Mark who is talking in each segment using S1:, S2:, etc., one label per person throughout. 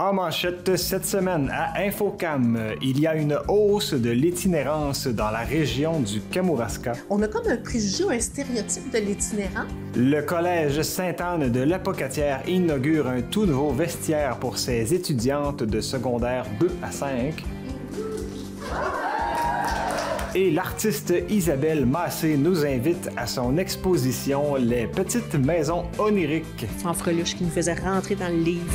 S1: En manchette cette semaine à Infocam, il y a une hausse de l'itinérance dans la région du Kamouraska.
S2: On a comme un préjugé ou un stéréotype de l'itinérant.
S1: Le collège Sainte-Anne de l'Apocatière inaugure un tout nouveau vestiaire pour ses étudiantes de secondaire 2 à 5. Et l'artiste Isabelle Massé nous invite à son exposition Les petites maisons oniriques.
S2: Fanfreluche qui nous faisait rentrer dans le livre.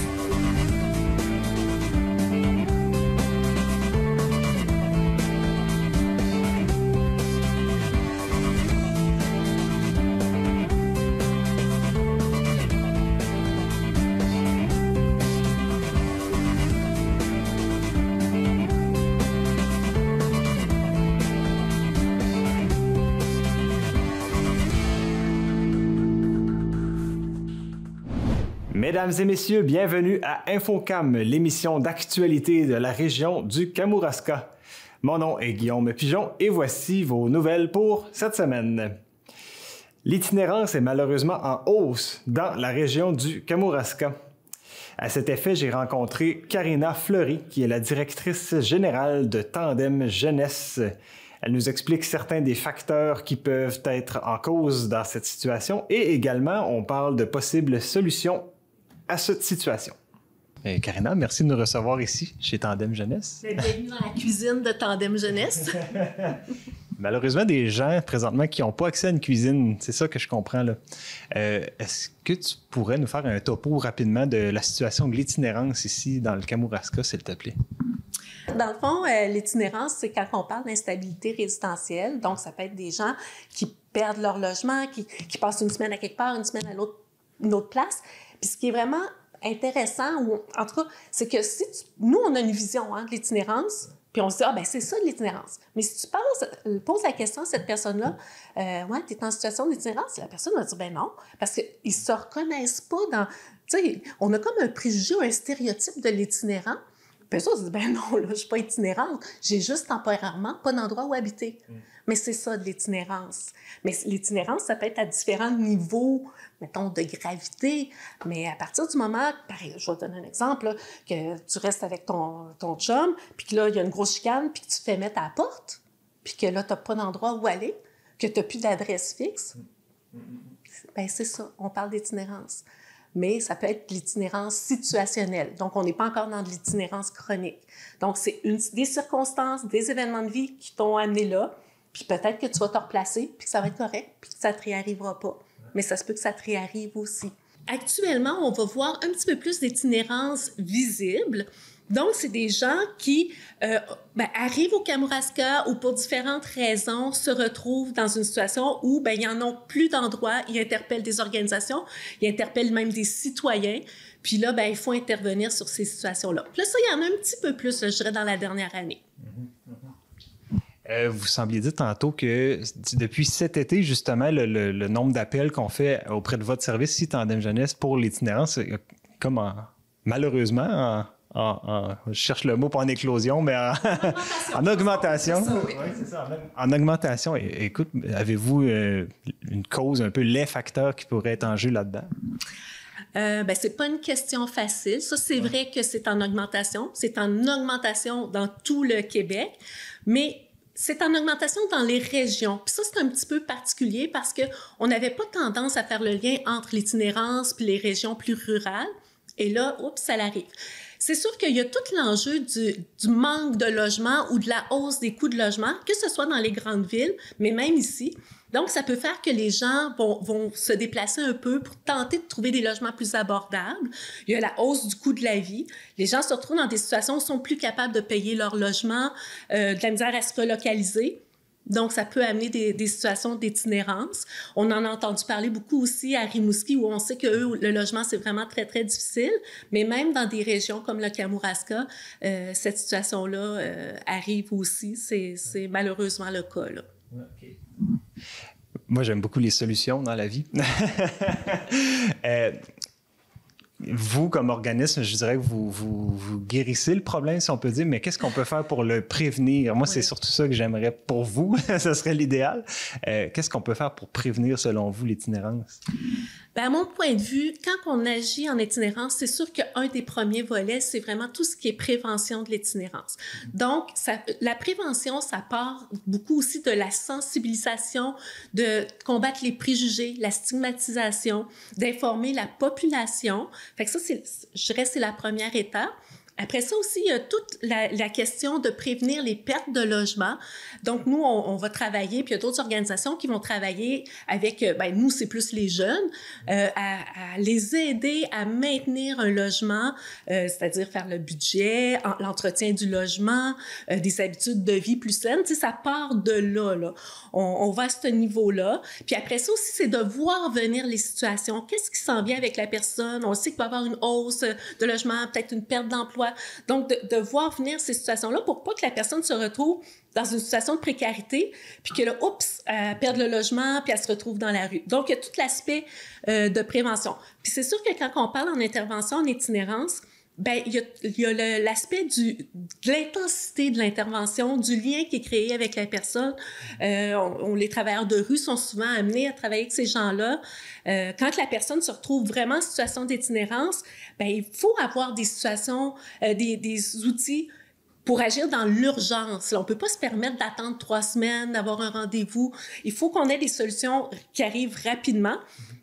S1: Mesdames et messieurs, bienvenue à Infocam, l'émission d'actualité de la région du Kamouraska. Mon nom est Guillaume Pigeon et voici vos nouvelles pour cette semaine. L'itinérance est malheureusement en hausse dans la région du Kamouraska. À cet effet, j'ai rencontré Karina Fleury, qui est la directrice générale de Tandem Jeunesse. Elle nous explique certains des facteurs qui peuvent être en cause dans cette situation et également, on parle de possibles solutions à cette situation. Karina, merci de nous recevoir ici, chez Tandem Jeunesse.
S2: Bienvenue dans la cuisine de Tandem Jeunesse.
S1: Malheureusement, des gens présentement qui n'ont pas accès à une cuisine, c'est ça que je comprends là. Est-ce que tu pourrais nous faire un topo rapidement de la situation de l'itinérance ici dans le Kamouraska, s'il te plaît?
S2: Dans le fond, l'itinérance, c'est quand on parle d'instabilité résidentielle. Donc, ça peut être des gens qui perdent leur logement, qui passent une semaine à quelque part, une semaine à une autre place. Puis ce qui est vraiment intéressant, ou en tout cas, c'est que nous, on a une vision de l'itinérance, puis on se dit, ah ben c'est ça de l'itinérance. Mais si tu poses la question à cette personne-là, ouais, tu es en situation d'itinérance, la personne va dire, ben non, parce qu'ils ne se reconnaissent pas dans. Tu sais, on a comme un préjugé ou un stéréotype de l'itinérant. Puis ça, on se dit, ben non, là, je ne suis pas itinérante, j'ai juste temporairement pas d'endroit où habiter. Mais c'est ça de l'itinérance. Mais l'itinérance, ça peut être à différents niveaux, mettons, de gravité. Mais à partir du moment, pareil, je vais te donner un exemple, là, que tu restes avec ton chum, puis que là, il y a une grosse chicane, puis que tu te fais mettre à la porte, puis que là, tu n'as pas d'endroit où aller, que tu n'as plus d'adresse fixe. Bien, c'est ça, on parle d'itinérance. Mais ça peut être l'itinérance situationnelle. Donc, on n'est pas encore dans de l'itinérance chronique. Donc, c'est des circonstances, des événements de vie qui t'ont amené là, puis peut-être que tu vas te replacer, puis que ça va être correct, puis que ça ne te réarrivera pas. Mais ça se peut que ça te réarrive aussi. Actuellement, on va voir un petit peu plus d'itinérance visible. Donc, c'est des gens qui arrivent au Kamouraska ou pour différentes raisons se retrouvent dans une situation où ils n'en ont plus d'endroit, ils interpellent des organisations, ils interpellent même des citoyens. Puis là, il faut intervenir sur ces situations-là. Puis là, ça, il y en a un petit peu plus, je dirais, dans la dernière année.
S1: Vous sembliez dire tantôt que depuis cet été, justement, le nombre d'appels qu'on fait auprès de votre service, ici, Tandem Jeunesse, pour l'itinérance, comme malheureusement, je cherche le mot pas en éclosion, mais en augmentation.
S2: Ça, oui.
S1: Oui, c'est ça, en augmentation. Écoute, avez-vous une cause, un peu les facteurs qui pourraient être en jeu là-dedans?
S2: C'est pas une question facile. Ça, c'est vrai que c'est en augmentation. C'est en augmentation dans tout le Québec, mais c'est en augmentation dans les régions. Puis ça, c'est un petit peu particulier parce qu'on n'avait pas tendance à faire le lien entre l'itinérance puis les régions plus rurales. Et là, oups, ça l'arrive. C'est sûr qu'il y a tout l'enjeu du manque de logement ou de la hausse des coûts de logement, que ce soit dans les grandes villes, mais même ici. Donc, ça peut faire que les gens vont se déplacer un peu pour tenter de trouver des logements plus abordables. Il y a la hausse du coût de la vie. Les gens se retrouvent dans des situations où ils sont plus capables de payer leur logement, de la misère à se relocaliser. Donc, ça peut amener des situations d'itinérance. On en a entendu parler beaucoup aussi à Rimouski, où on sait que le logement, c'est vraiment très, très difficile. Mais même dans des régions comme le Kamouraska, cette situation-là arrive aussi. C'est malheureusement le cas, là.
S1: Okay. Moi, j'aime beaucoup les solutions dans la vie. Vous, comme organisme, je dirais que vous guérissez le problème, si on peut dire, mais qu'est-ce qu'on peut faire pour le prévenir? Moi, c'est surtout ça que j'aimerais pour vous. Ça serait l'idéal. Qu'est-ce qu'on peut faire pour prévenir, selon vous, l'itinérance?
S2: Bien, à mon point de vue, quand on agit en itinérance, c'est sûr qu'un des premiers volets, c'est vraiment tout ce qui est prévention de l'itinérance. Donc, la prévention, ça part beaucoup aussi de la sensibilisation, de combattre les préjugés, la stigmatisation, d'informer la population. Fait que ça, je dirais, c'est la première étape. Après ça aussi, il y a toute la question de prévenir les pertes de logement. Donc, nous, on va travailler, puis il y a d'autres organisations qui vont travailler avec, nous, c'est plus les jeunes, à les aider à maintenir un logement, c'est-à-dire faire le budget, l'entretien du logement, des habitudes de vie plus saines. Tu sais, ça part de là. On va à ce niveau-là. Puis après ça aussi, c'est de voir venir les situations. Qu'est-ce qui s'en vient avec la personne? On sait qu'il va y avoir une hausse de logement, peut-être une perte d'emploi. Donc, de voir venir ces situations-là pour pas que la personne se retrouve dans une situation de précarité, puis que là, oups, elle perd le logement, puis elle se retrouve dans la rue. Donc, il y a tout l'aspect de prévention. Puis c'est sûr que quand on parle en intervention, en itinérance, ben il y a l'aspect de l'intensité de l'intervention, du lien qui est créé avec la personne. Les travailleurs de rue sont souvent amenés à travailler avec ces gens-là. Quand la personne se retrouve vraiment en situation d'itinérance, ben il faut avoir des situations, des outils pour agir dans l'urgence. On ne peut pas se permettre d'attendre 3 semaines, d'avoir un rendez-vous. Il faut qu'on ait des solutions qui arrivent rapidement.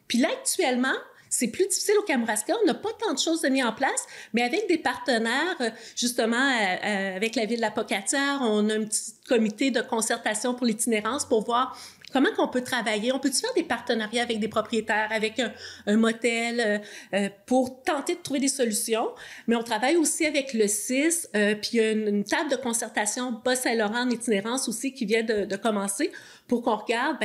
S2: Puis là, actuellement, c'est plus difficile au Kamouraska. On n'a pas tant de choses de mis en place, mais avec des partenaires, justement, avec la ville de la Pocatière, on a un petit comité de concertation pour l'itinérance pour voir comment qu'on peut travailler. On peut-tu faire des partenariats avec des propriétaires, avec un motel, pour tenter de trouver des solutions? Mais on travaille aussi avec le CIS, puis il y a une table de concertation Bas-Saint-Laurent en itinérance aussi qui vient de commencer pour qu'on regarde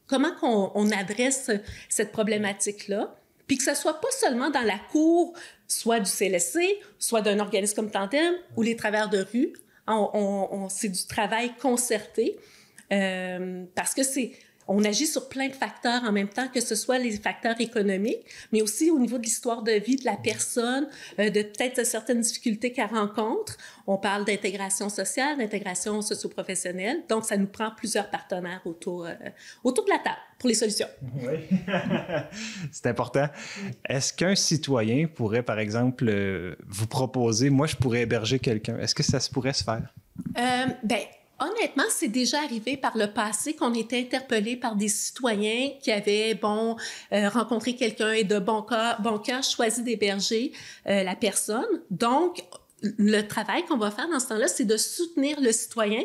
S2: comment on adresse cette problématique-là. Puis que ce soit pas seulement dans la cour, soit du CLSC, soit d'un organisme comme Tandem ou les travailleurs de rue. C'est du travail concerté parce que on agit sur plein de facteurs en même temps, que ce soit les facteurs économiques, mais aussi au niveau de l'histoire de vie de la personne, de peut-être certaines difficultés qu'elle rencontre. On parle d'intégration sociale, d'intégration socio-professionnelle. Donc, ça nous prend plusieurs partenaires autour de la table pour les solutions.
S1: Oui, c'est important. Est-ce qu'un citoyen pourrait, par exemple, vous proposer, moi, je pourrais héberger quelqu'un. Est-ce que ça se pourrait se faire?
S2: Honnêtement, c'est déjà arrivé par le passé qu'on était interpellé par des citoyens qui avaient, rencontré quelqu'un et de bon cœur choisi d'héberger la personne. Donc, le travail qu'on va faire dans ce temps-là, c'est de soutenir le citoyen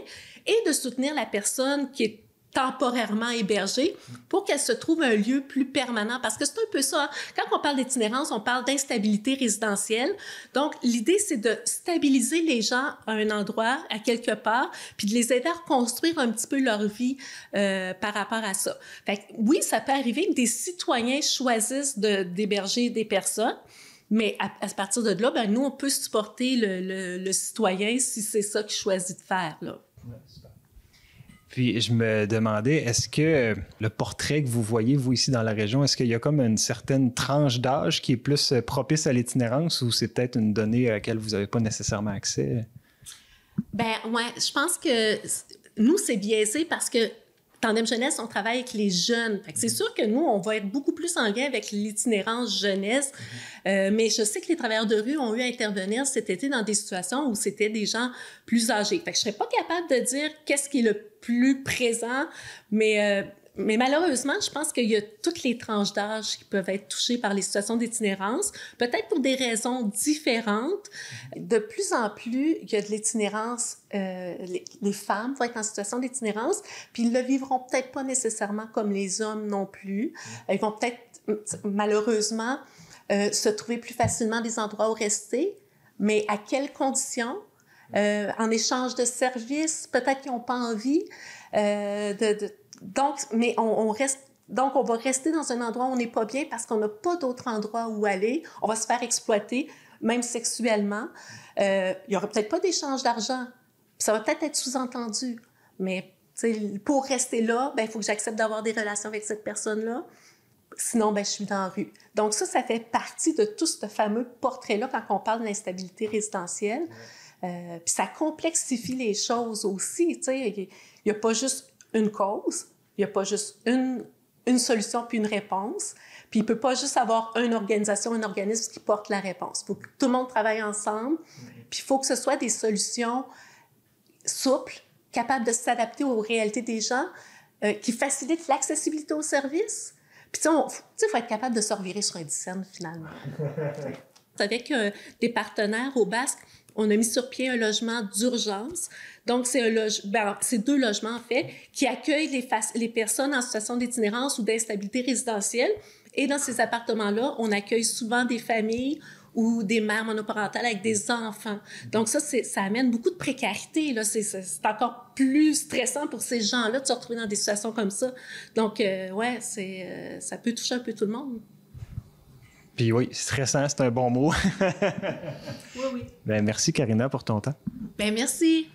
S2: et de soutenir la personne qui est temporairement hébergée pour qu'elle se trouve un lieu plus permanent. Parce que c'est un peu ça. Quand on parle d'itinérance, on parle d'instabilité résidentielle. Donc, l'idée, c'est de stabiliser les gens à un endroit, à quelque part, puis de les aider à reconstruire un petit peu leur vie par rapport à ça. Fait que, oui, ça peut arriver que des citoyens choisissent d'héberger des personnes, mais à partir de là, nous, on peut supporter le citoyen si c'est ça qu'il choisit de faire, là.
S1: Puis je me demandais, est-ce que le portrait que vous voyez, vous, ici dans la région, est-ce qu'il y a comme une certaine tranche d'âge qui est plus propice à l'itinérance ou c'est peut-être une donnée à laquelle vous n'avez pas nécessairement accès?
S2: Je pense que nous, c'est biaisé parce que Tandem Jeunesse, on travaille avec les jeunes. Fait que c'est sûr que nous, on va être beaucoup plus en lien avec l'itinérance jeunesse. Mais je sais que les travailleurs de rue ont eu à intervenir cet été dans des situations où c'était des gens plus âgés. Fait que je serais pas capable de dire qu'est-ce qui est le plus présent, mais malheureusement, je pense qu'il y a toutes les tranches d'âge qui peuvent être touchées par les situations d'itinérance, peut-être pour des raisons différentes. De plus en plus, il y a de l'itinérance. Les femmes vont être en situation d'itinérance, puis ils le vivront peut-être pas nécessairement comme les hommes non plus. Ils vont peut-être, malheureusement, se trouver plus facilement des endroits où rester, mais à quelles conditions? En échange de services, peut-être qu'ils n'ont pas envie Donc, mais on va rester dans un endroit où on n'est pas bien parce qu'on n'a pas d'autre endroit où aller. On va se faire exploiter, même sexuellement. Il n'y aura peut-être pas d'échange d'argent. Ça va peut-être être sous-entendu. Mais pour rester là, il faut que j'accepte d'avoir des relations avec cette personne-là. Sinon, je suis dans la rue. Donc ça fait partie de tout ce fameux portrait-là quand on parle de l'instabilité résidentielle. Puis ça complexifie les choses aussi. Il n'y a pas juste une cause, il n'y a pas juste une une solution puis une réponse. Puis il ne peut pas juste avoir une organisation, un organisme qui porte la réponse. Il faut que tout le monde travaille ensemble. Puis il faut que ce soit des solutions souples, capables de s'adapter aux réalités des gens, qui facilitent l'accessibilité aux services. Puis tu sais, il faut être capable de se revirer sur un dizaine, finalement. Avec des partenaires au Basque, on a mis sur pied un logement d'urgence. Donc, c'est 2 logements, en fait, qui accueillent les personnes en situation d'itinérance ou d'instabilité résidentielle. Et dans ces appartements-là, on accueille souvent des familles ou des mères monoparentales avec des enfants. Donc ça amène beaucoup de précarité. Là. C'est encore plus stressant pour ces gens-là de se retrouver dans des situations comme ça. Donc, ça peut toucher un peu tout le monde.
S1: Puis oui, stressant, c'est un bon mot.
S2: Oui.
S1: Bien, merci Karina pour ton temps.
S2: Bien, merci.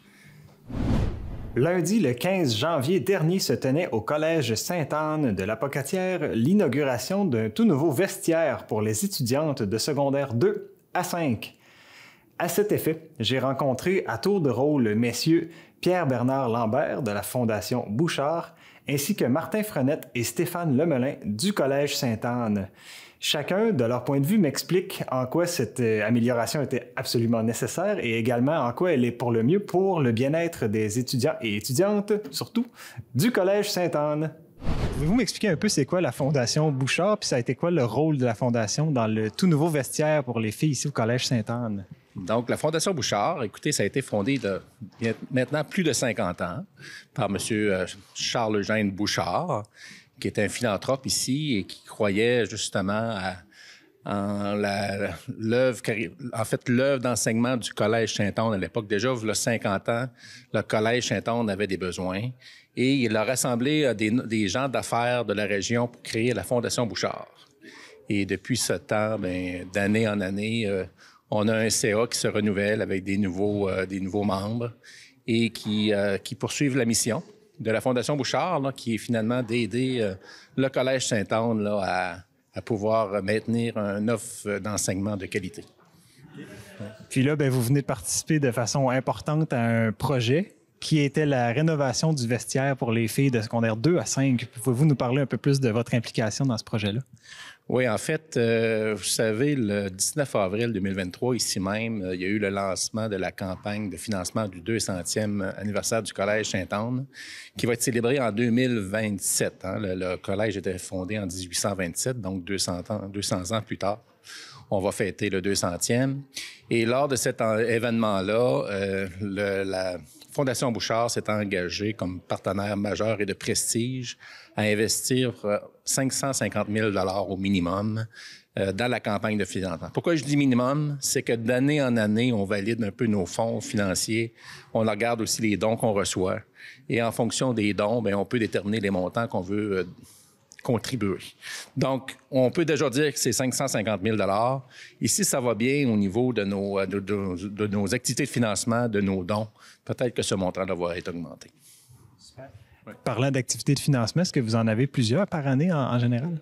S1: Lundi, le 15 janvier dernier, se tenait au Collège Sainte-Anne de la Pocatière l'inauguration d'un tout nouveau vestiaire pour les étudiantes de secondaire 2 à 5. À cet effet, j'ai rencontré à tour de rôle messieurs Pierre-Bernard Lambert de la Fondation Bouchard ainsi que Martin Frenette et Stéphane Lemelin du Collège Sainte-Anne. Chacun, de leur point de vue, m'explique en quoi cette amélioration était absolument nécessaire et également en quoi elle est pour le mieux pour le bien-être des étudiants et étudiantes, surtout du Collège Sainte-Anne. Pouvez-vous m'expliquer un peu c'est quoi la Fondation Bouchard, puis ça a été quoi le rôle de la Fondation dans le tout nouveau vestiaire pour les filles ici au Collège Sainte-Anne?
S3: Donc, la Fondation Bouchard, écoutez, ça a été fondé il y a maintenant plus de 50 ans par M. Charles-Eugène Bouchard, qui est un philanthrope ici et qui croyait justement en l'œuvre d'enseignement du Collège Sainte-Anne à l'époque. Déjà, il y a 50 ans, le Collège Sainte-Anne avait des besoins et il a rassemblé des gens d'affaires de la région pour créer la Fondation Bouchard. Et depuis ce temps, d'année en année, on a un CA qui se renouvelle avec des nouveaux membres et qui poursuivent la mission de la Fondation Bouchard, là, qui est finalement d'aider le Collège Sainte-Anne là, à pouvoir maintenir une offre d'enseignement de qualité.
S1: Puis là, vous venez de participer de façon importante à un projet qui était la rénovation du vestiaire pour les filles de secondaire 2 à 5. Pouvez-vous nous parler un peu plus de votre implication dans ce projet-là?
S3: Oui, en fait, vous savez, le 19 avril 2023, ici même, il y a eu le lancement de la campagne de financement du 200e anniversaire du Collège Sainte-Anne, qui va être célébré en 2027. Hein. Le collège était fondé en 1827, donc 200 ans plus tard. On va fêter le 200e. Et lors de cet événement-là, la Fondation Bouchard s'est engagée comme partenaire majeur et de prestige à investir 550 000 $ au minimum dans la campagne de financement. Pourquoi je dis minimum? C'est que d'année en année, on valide un peu nos fonds financiers. On regarde aussi les dons qu'on reçoit. Et en fonction des dons, on peut déterminer les montants qu'on veut contribuer. Donc, on peut déjà dire que c'est 550 000 $. Et si ça va bien au niveau de nos activités de financement, de nos dons, peut-être que ce montant-là va être augmenté.
S1: Super. Ouais. Parlant d'activités de financement, est-ce que vous en avez plusieurs par année en général?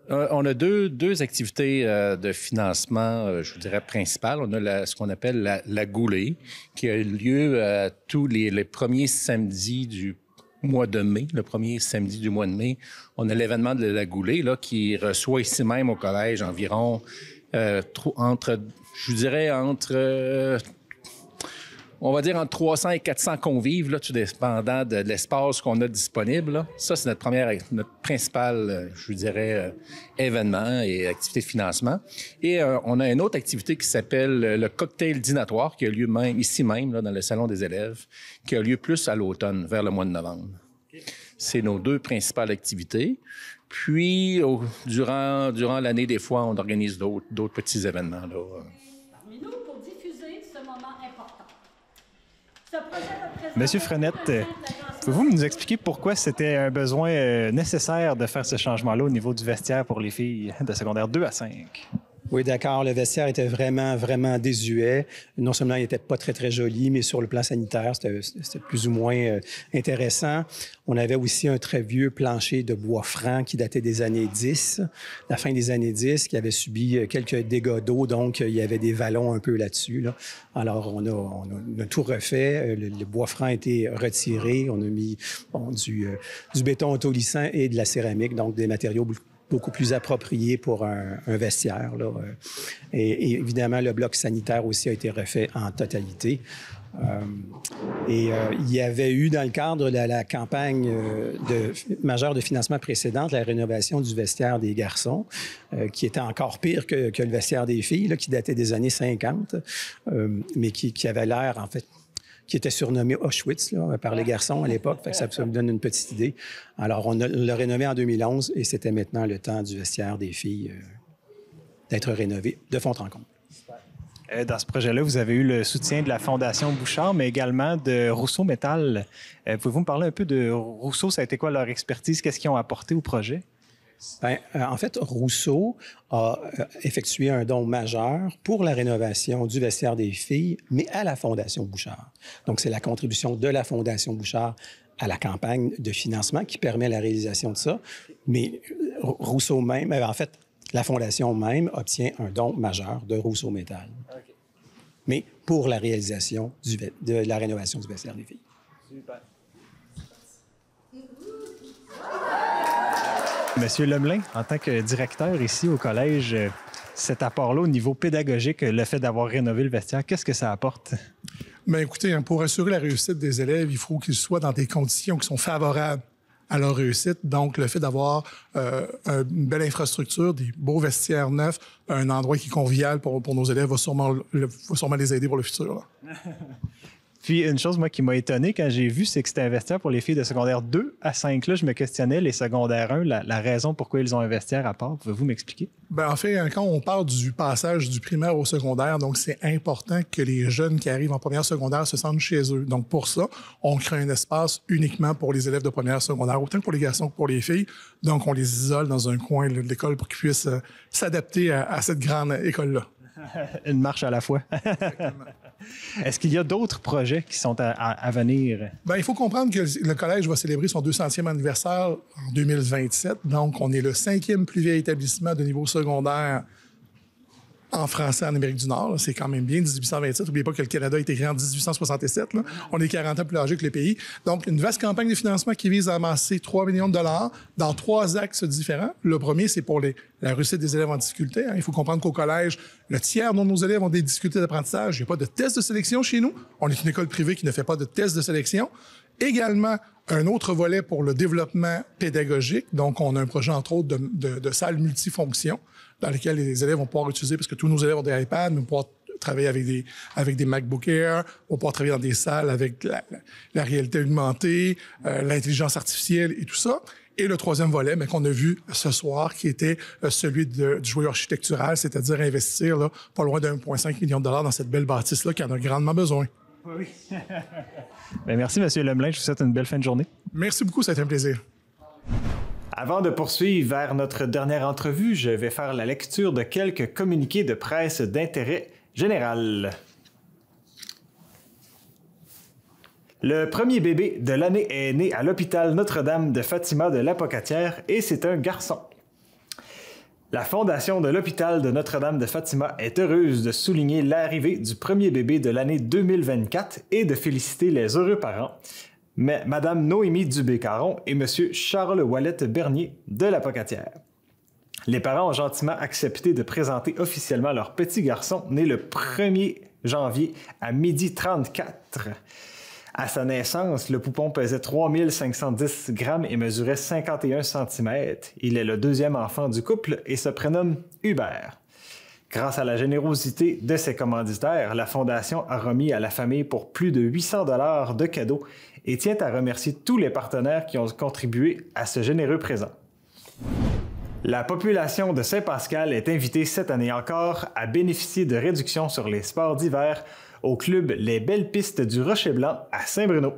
S3: On a deux activités de financement, je vous dirais, principales. On a ce qu'on appelle la Goulée, qui a lieu tous les premiers samedis du mois de mai, le premier samedi du mois de mai. On a l'événement de la Goulée, là, qui reçoit ici même au collège environ entre 300 et 400 convives, là, tout dépendant de l'espace qu'on a disponible. Là. Ça, c'est notre principal, je vous dirais, événement et activité de financement. Et on a une autre activité qui s'appelle le cocktail dînatoire, qui a lieu ici même, là, dans le salon des élèves, qui a lieu plus à l'automne, vers le mois de novembre. Okay. C'est nos deux principales activités. Puis, durant l'année, des fois, on organise d'autres petits événements, là.
S1: Monsieur Frenette, pouvez-vous nous expliquer pourquoi c'était un besoin nécessaire de faire ce changement-là au niveau du vestiaire pour les filles de secondaire 2 à 5?
S4: Oui, d'accord. Le vestiaire était vraiment, vraiment désuet. Non seulement il n'était pas très, très joli, mais sur le plan sanitaire, c'était plus ou moins intéressant. On avait aussi un très vieux plancher de bois franc qui datait des années 10, la fin des années 10, qui avait subi quelques dégâts d'eau, donc il y avait des vallons un peu là-dessus. Là. Alors, on a tout refait. Le bois franc a été retiré. On a mis du béton autolissant et de la céramique, donc des matériaux beaucoup plus appropriés pour un vestiaire. Là. Et évidemment, le bloc sanitaire aussi a été refait en totalité. Il y avait eu, dans le cadre de la campagne majeure de financement précédente, la rénovation du vestiaire des garçons, qui était encore pire que le vestiaire des filles, là, qui datait des années 50, mais qui avait l'air, en fait, qui était surnommé Auschwitz là, par les garçons à l'époque. Ça me donne une petite idée. Alors, on l'a rénové en 2011 et c'était maintenant le temps du vestiaire des filles d'être rénové de fond en comble.
S1: Dans ce projet-là, vous avez eu le soutien de la Fondation Bouchard, mais également de Rousseau Métal. Pouvez-vous me parler un peu de Rousseau? Ça a été quoi leur expertise? Qu'est-ce qu'ils ont apporté au projet?
S4: Bien, en fait, Rousseau a effectué un don majeur pour la rénovation du vestiaire des filles, mais à la Fondation Bouchard. Donc, c'est la contribution de la Fondation Bouchard à la campagne de financement qui permet la réalisation de ça. Mais Rousseau même, en fait, la Fondation même obtient un don majeur de Rousseau Métal. Okay. Mais pour la réalisation de la rénovation du vestiaire des filles. Super.
S1: Monsieur Lemelin, en tant que directeur ici au collège, cet apport-là au niveau pédagogique, le fait d'avoir rénové le vestiaire, qu'est-ce que ça apporte?
S5: Bien, écoutez, pour assurer la réussite des élèves, il faut qu'ils soient dans des conditions qui sont favorables à leur réussite. Donc, le fait d'avoir une belle infrastructure, des beaux vestiaires neufs, un endroit qui est convivial pour nos élèves va sûrement les aider pour le futur. Là.
S1: Puis, une chose, moi, qui m'a étonné quand j'ai vu, c'est que c'était un vestiaire pour les filles de secondaire 2 à 5. Là, je me questionnais, les secondaires 1, la raison pourquoi ils ont un vestiaire à part. Pouvez-vous m'expliquer?
S5: Bien, en fait, quand on parle du passage du primaire au secondaire, donc c'est important que les jeunes qui arrivent en première secondaire se sentent chez eux. Donc, pour ça, on crée un espace uniquement pour les élèves de première secondaire, autant pour les garçons que pour les filles. Donc, on les isole dans un coin de l'école pour qu'ils puissent s'adapter à cette grande école-là.
S1: Une marche à la fois. Exactement. Est-ce qu'il y a d'autres projets qui sont à venir? Bien,
S5: il faut comprendre que le collège va célébrer son 200e anniversaire en 2027. Donc, on est le 5e plus vieil établissement de niveau secondaire en français en Amérique du Nord. C'est quand même bien, 1827. N'oubliez pas que le Canada a été créé en 1867. Là. On est 40 ans plus âgé que le pays. Donc, une vaste campagne de financement qui vise à amasser 3 millions de dollars dans 3 axes différents. Le premier, c'est pour la réussite des élèves en difficulté. Il faut comprendre qu'au collège, le tiers de nos élèves ont des difficultés d'apprentissage. Il n'y a pas de test de sélection chez nous. On est une école privée qui ne fait pas de test de sélection. Également, un autre volet pour le développement pédagogique. Donc, on a un projet, entre autres, de salles multifonctions dans lesquelles les élèves vont pouvoir utiliser, parce que tous nos élèves ont des iPads, mais vont pouvoir travailler avec des MacBook Air, vont pouvoir travailler dans des salles avec la réalité augmentée, l'intelligence artificielle et tout ça. Et le troisième volet, mais qu'on a vu ce soir, qui était celui du jouet architectural, c'est-à-dire investir là, pas loin de 1,5 million de dollars dans cette belle bâtisse-là qui en a grandement besoin.
S1: Oui. Bien, merci, M. Lemelin. Je vous souhaite une belle fin de journée.
S5: Merci beaucoup, ça a été un plaisir.
S1: Avant de poursuivre vers notre dernière entrevue, je vais faire la lecture de quelques communiqués de presse d'intérêt général. Le premier bébé de l'année est né à l'hôpital Notre-Dame de Fatima de l'Apocatière et c'est un garçon. La Fondation de l'hôpital de Notre-Dame de Fatima est heureuse de souligner l'arrivée du premier bébé de l'année 2024 et de féliciter les heureux parents, Mme Noémie Dubé-Caron et M. Charles Ouellette-Bernier de l'Apocatière. Les parents ont gentiment accepté de présenter officiellement leur petit garçon né le 1er janvier à 12h34. À sa naissance, le poupon pesait 3510 grammes et mesurait 51 cm. Il est le deuxième enfant du couple et se prénomme Hubert. Grâce à la générosité de ses commanditaires, la Fondation a remis à la famille pour plus de 800 $ de cadeaux et tient à remercier tous les partenaires qui ont contribué à ce généreux présent. La population de Saint-Pascal est invitée cette année encore à bénéficier de réductions sur les sports d'hiver au club Les Belles Pistes du Rocher-Blanc à Saint-Bruno.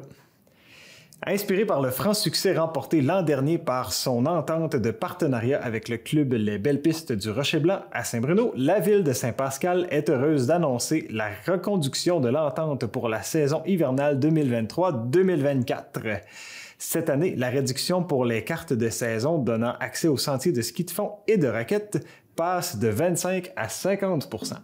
S1: Inspiré par le franc succès remporté l'an dernier par son entente de partenariat avec le club Les Belles Pistes du Rocher-Blanc à Saint-Bruno, la ville de Saint-Pascal est heureuse d'annoncer la reconduction de l'entente pour la saison hivernale 2023-2024. Cette année, la réduction pour les cartes de saison donnant accès aux sentiers de ski de fond et de raquettes passe de 25 à 50 %.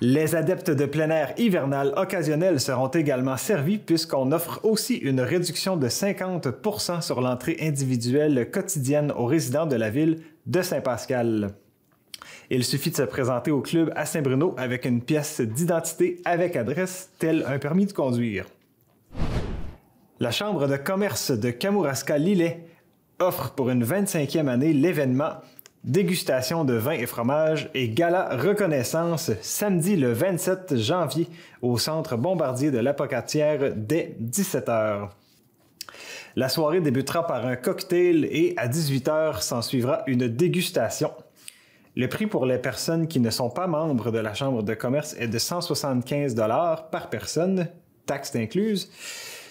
S1: Les adeptes de plein air hivernal occasionnel seront également servis puisqu'on offre aussi une réduction de 50 % sur l'entrée individuelle quotidienne aux résidents de la ville de Saint-Pascal. Il suffit de se présenter au club à Saint-Bruno avec une pièce d'identité avec adresse, tel un permis de conduire. La Chambre de commerce de Kamouraska-Lillet offre pour une 25e année l'événement dégustation de vins et fromages et gala reconnaissance samedi le 27 janvier au Centre Bombardier de l'Apocatière dès 17h. La soirée débutera par un cocktail et à 18h s'ensuivra une dégustation. Le prix pour les personnes qui ne sont pas membres de la Chambre de commerce est de 175 $ par personne, taxes incluses.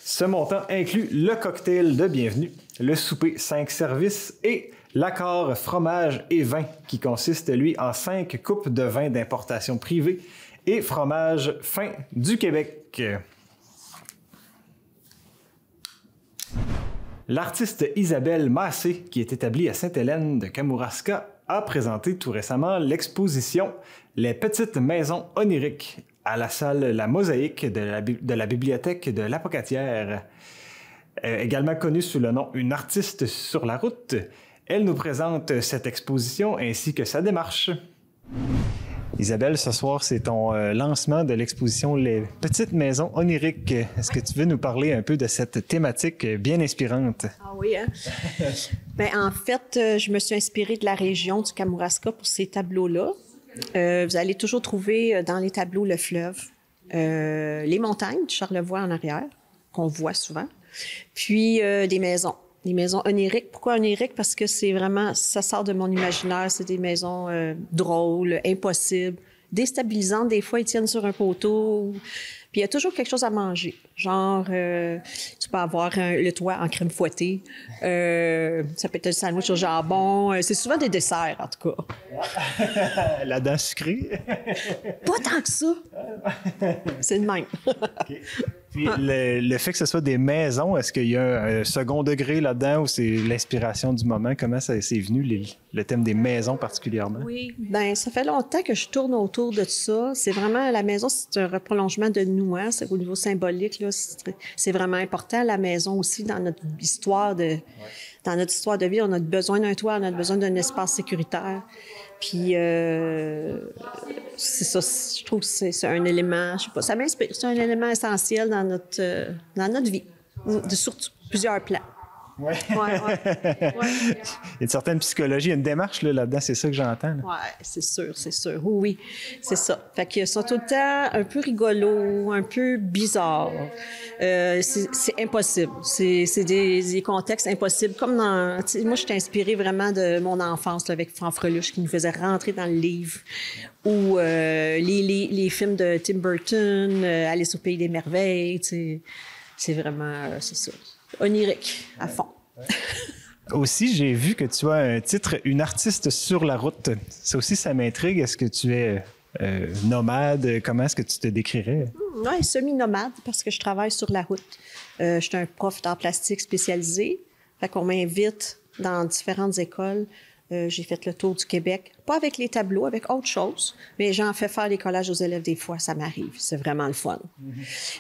S1: Ce montant inclut le cocktail de bienvenue, le souper 5 services et l'accord fromage et vin qui consiste, lui, en 5 coupes de vin d'importation privée et fromage fin du Québec. L'artiste Isabelle Massé, qui est établie à Sainte-Hélène de Kamouraska, a présenté tout récemment l'exposition « Les petites maisons oniriques » à la salle La Mosaïque de la bibliothèque de l'Apocatière. Également connue sous le nom « Une artiste sur la route », elle nous présente cette exposition ainsi que sa démarche. Isabelle, ce soir, c'est ton lancement de l'exposition Les petites maisons oniriques. Est-ce que tu veux nous parler un peu de cette thématique bien inspirante?
S6: Ah oui, hein? Bien, en fait, je me suis inspirée de la région du Kamouraska pour ces tableaux-là. Vous allez toujours trouver dans les tableaux le fleuve, les montagnes du Charlevoix en arrière, qu'on voit souvent, puis des maisons. Les maisons oniriques. Pourquoi oniriques? Parce que c'est vraiment, ça sort de mon imaginaire. C'est des maisons drôles, impossibles, déstabilisantes. Des fois, ils tiennent sur un poteau. Puis il y a toujours quelque chose à manger. Genre, tu peux avoir le toit en crème fouettée. Ça peut être un sandwich au jambon. C'est souvent des desserts, en tout cas.
S1: La dent sucrée?
S6: Pas tant que ça. C'est le même.
S1: Okay. Puis le fait que ce soit des maisons, est-ce qu'il y a un second degré là-dedans ou c'est l'inspiration du moment? Comment ça c'est venu, le thème des maisons particulièrement?
S6: Oui, bien, ça fait longtemps que je tourne autour de ça. C'est vraiment, la maison, c'est un prolongement de nous, hein? C'est au niveau symbolique, là, c'est vraiment important. La maison aussi, dans notre histoire dans notre histoire de vie, on a besoin d'un toit, on a besoin d'un espace sécuritaire. Puis, c'est ça, je trouve que c'est un élément, je sais pas, ça m'inspire, c'est un élément essentiel dans notre vie, de surtout plusieurs plans.
S1: Oui.
S6: Ouais.
S1: Il y a une certaine psychologie, il y a une démarche là-dedans, c'est ça que j'entends.
S6: Oui, c'est sûr. Oui, c'est ça. Fait qu'ils sont tout le temps un peu rigolos, un peu bizarres. C'est impossible. C'est des contextes impossibles. Comme dans... Moi, je suis inspirée vraiment de mon enfance là, avec Franck Freluche qui nous faisait rentrer dans le livre. Ou les films de Tim Burton, Alice au Pays des Merveilles. C'est vraiment... c'est ça. Onirique, à fond.
S1: Aussi, j'ai vu que tu as un titre « Une artiste sur la route ». Ça aussi, ça m'intrigue. Est-ce que tu es nomade? Comment est-ce que tu te décrirais?
S6: Oui, semi-nomade, parce que je travaille sur la route. Je suis un prof d'art plastique spécialisé. Fait qu'on m'invite dans différentes écoles. J'ai fait le tour du Québec. Pas avec les tableaux, avec autre chose, mais j'en fais faire des collages aux élèves des fois. Ça m'arrive. C'est vraiment le fun.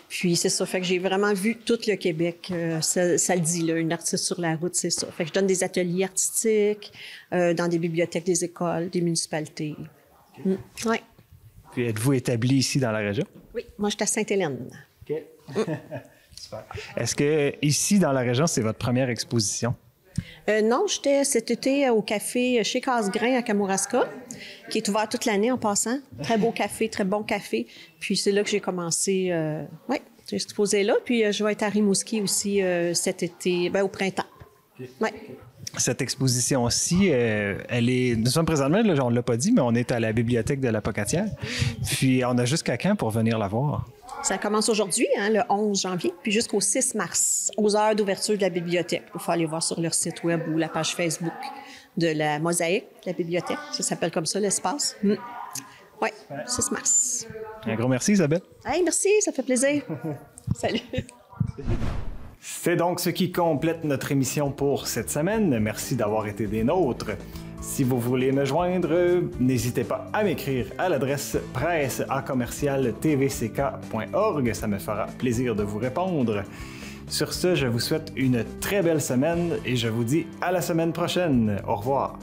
S6: Puis c'est ça. Fait que j'ai vraiment vu tout le Québec. Ça le dit, là, une artiste sur la route, c'est ça. Fait que je donne des ateliers artistiques dans des bibliothèques, des écoles, des municipalités. Oui.
S1: Puis êtes-vous établi ici dans la région?
S6: Oui. Moi, je suis à Sainte-Hélène.
S1: OK. Super. Est-ce que ici, dans la région, c'est votre première exposition?
S6: Non, j'étais cet été au café chez Casgrain à Kamouraska, qui est ouvert toute l'année en passant. Très beau café, très bon café. Puis c'est là que j'ai commencé. Oui, j'ai exposé là. Puis je vais être à Rimouski aussi cet été, au printemps. Oui.
S1: Cette exposition-ci, elle est... Nous sommes présentement, là, on ne l'a pas dit, mais on est à la bibliothèque de l'Apocatière. Puis on a jusqu'à quand pour venir la voir?
S6: Ça commence aujourd'hui, hein, le 11 janvier, puis jusqu'au 6 mars, aux heures d'ouverture de la bibliothèque. Il faut aller voir sur leur site web ou la page Facebook de la Mosaïque, la bibliothèque. Ça s'appelle comme ça, l'espace. Oui, 6 mars.
S1: Un gros merci, Isabelle.
S6: Hey, merci, ça fait plaisir. Salut.
S1: C'est donc ce qui complète notre émission pour cette semaine. Merci d'avoir été des nôtres. Si vous voulez me joindre, n'hésitez pas à m'écrire à l'adresse presse@tvck.org. Ça me fera plaisir de vous répondre. Sur ce, je vous souhaite une très belle semaine et je vous dis à la semaine prochaine. Au revoir.